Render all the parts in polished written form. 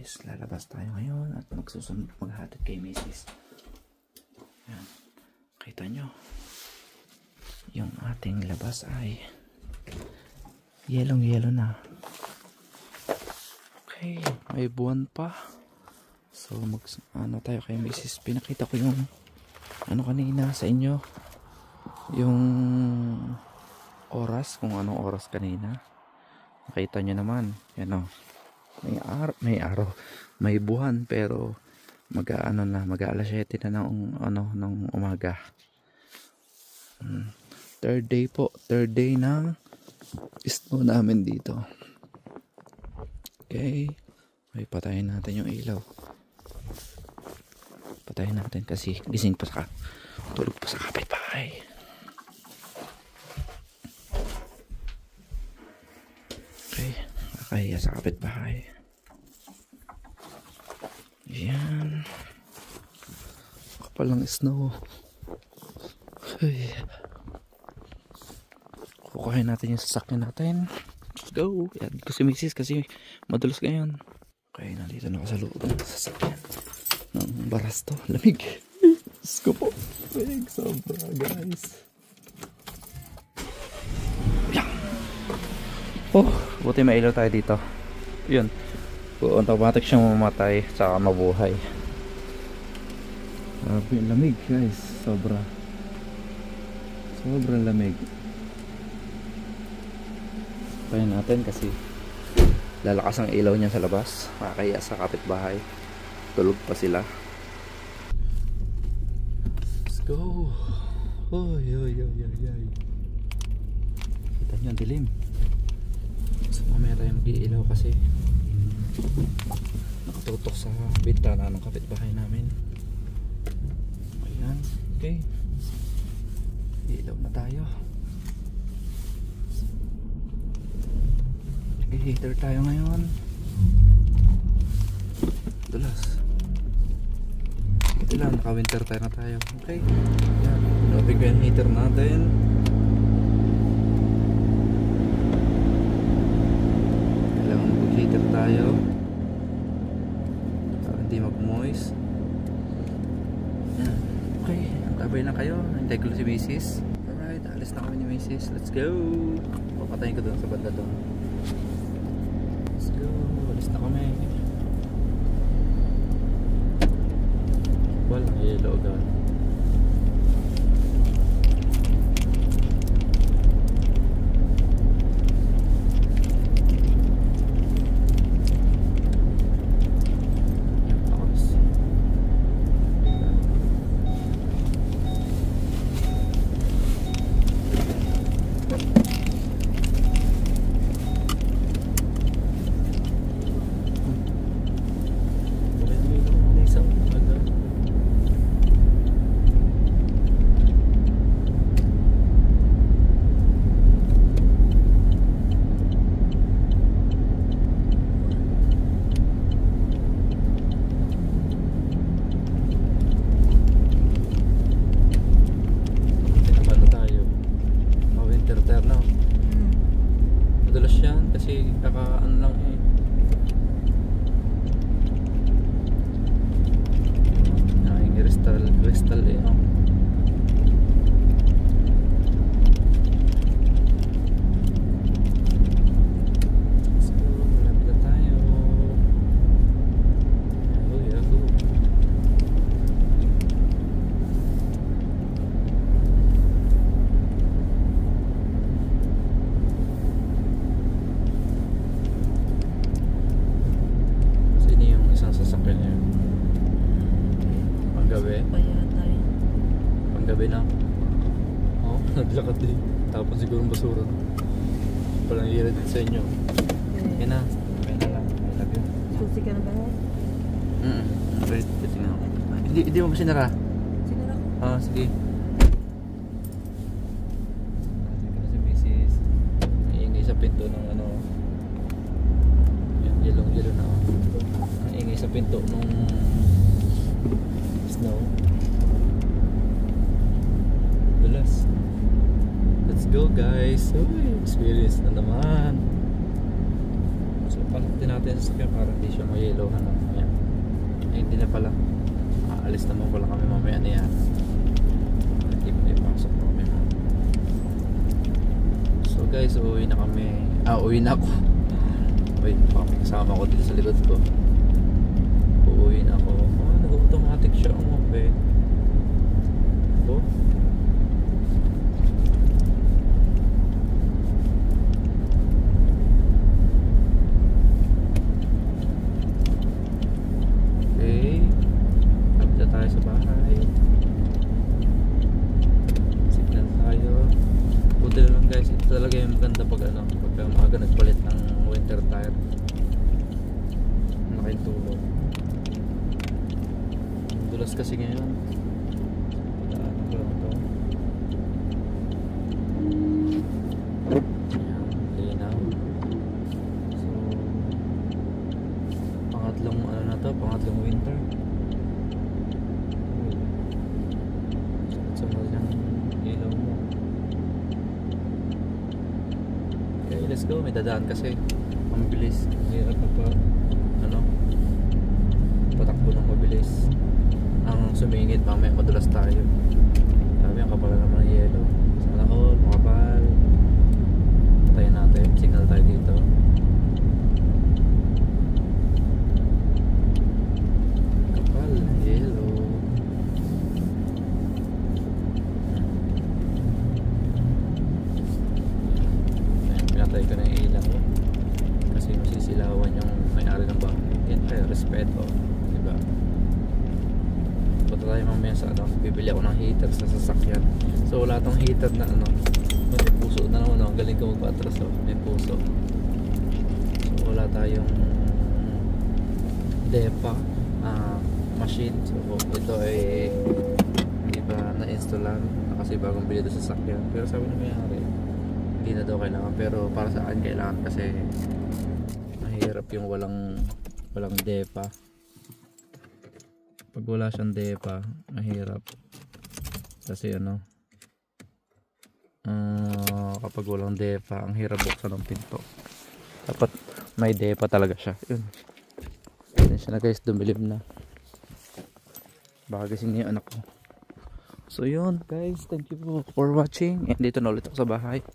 guys, lalabas tayo ngayon at magsusunod maghatid kay Mrs. Yan. Kita nyo, yung ating labas ay yellow na. Okay, may buwan pa. So ano tayo kay Mrs. Pinakita ko yung ano kanina sa inyo, yung oras, kung anong oras kanina. Makita nyo naman, yan o, may araw, may buwan, pero mag-ano na, mag-alas 7 na ng umaga. Third day ng snow namin dito. Okay, ay patayin natin yung ilaw. Patayin natin kasi gising pa sa tulog pa sa kapitbahay. Okay, kakahiya sa kapitbahay. Yan, kapal ng snow. Okay, kukuhain natin yung sasakyan natin. Let's go. Yan ko si Mrs. kasi madulas ngayon. Okay, nandito na ako sa loob ng sasakyan ng Barasto. Lamig. Let's go po. Lamig sobra guys. Yan. Oh, buti may ilaw tayo dito. Yun, automatic siyang mamatay saka mabuhay. Grabe, lamig guys, sobrang lamig. Kaya natin kasi lalakas ang ilaw niya sa labas, makakaya sa kapitbahay, tulog pa sila. Let's go. Oy. Kita nyo ang dilim. So mamaya tayo mag-iilaw kasi nakatutok sa bintana ng kapitbahay namin. Ayan, okay, ilaw na tayo. Heater tayo ngayon. Dulas. Ito lang, naka-winter tayo na tayo. Okay, yan, nabig yung heater natin. Kailangan mag-heater tayo para hindi mag-moist. Okay, antabay na kayo. Hintay ko si Mrs. Alright, alis na kami ni Mrs. Let's go. Papatayin ko doon sa banda doon. Let's go, alis na kami. Walang yellow agad. Madulas yan kasi kakaano lang eh. Crystal eh, no? So, malapit na tayo. Yago. Sino yung isang sasakyan niya? Panggabi? Panggabi na? Oo, naglakad din. Tapos siguro basura. Palang hira din sa inyo. Yan na. Yan na lang. I love you. Susi ka na ba? Ready. Tingnan ako. Hindi mo ba sinara? Sinara ko. Oo, sige. Sige na si Mrs. Naingay sa pinto ng ano. Yan, yellow na. Naingay sa pinto ng snow. Dulas. Let's go guys. Uy, experience na naman. So Pasok din natin sa sasakyan para hindi siya ma-yellowhan na mamaya. Ay, hindi na pala. Aalis naman pala kami mamaya na yan. Hindi pa ipasok pa kami mamaya. So guys, uuwi na kami. Uwi na ako. Wait, kasama ko dito sa likod ko. Uuwi na ako. Nag-automatic siya ang open. Oh. Okay. Lapit na tayo sa bahay. Signal tayo. Buti na lang guys, ito talaga yung maganda pag pagka maaga nagpalit ng winter tire. Malaking tulong. Dulas kasi ngayon. Daanan ko lang to. Ayan, linaw. So, pangatlong pangatlong winter. Sama ng ilaw mo. Okay, let's go. May dadaan kasi. Ang bilis. Hirap na pa. Patakbo ng mabilis. Ang sumingit, mamaya madulas tayo. Sabi, ang kapal naman ng yelo. Sana all, makapal. Patayin natin. Signal tayo dito. Kapal ng yelo. Pinatay ko na yung ilaw kasi masisilawan yung may-ari ng bahay. Yan tayo, respeto, diba? Punta tayo mamaya sa bibili ako ng heater sa sasakyan. So wala tong heater na may puso na naman. Galing ko magpatras, may puso. So wala tayong DEPA machine. So ito ay hindi pa na-installan kasi bagong bili ito sa sasakyan. Pero sabi na may-ari, hindi na daw kailangan, pero para sa akin kailangan kasi mahirap yung walang DEPA. Pag wala siyang DEPA mahirap kasi kapag walang DEPA ang hirap buksan ng pinto. Dapat may DEPA talaga siya. Yun siya na guys, dumilim na, baka gising niya yung anak ko. So yun guys, thank you for watching, and dito na ulit ako sa bahay.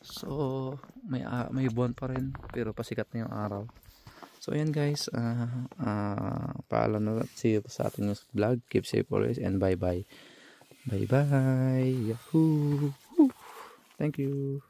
So may buwan pa rin pero pasikat na yung araw. So ayan guys, paalam na, see you sa ating next vlog. Keep safe always and bye bye. Bye bye. Yahoo. Thank you.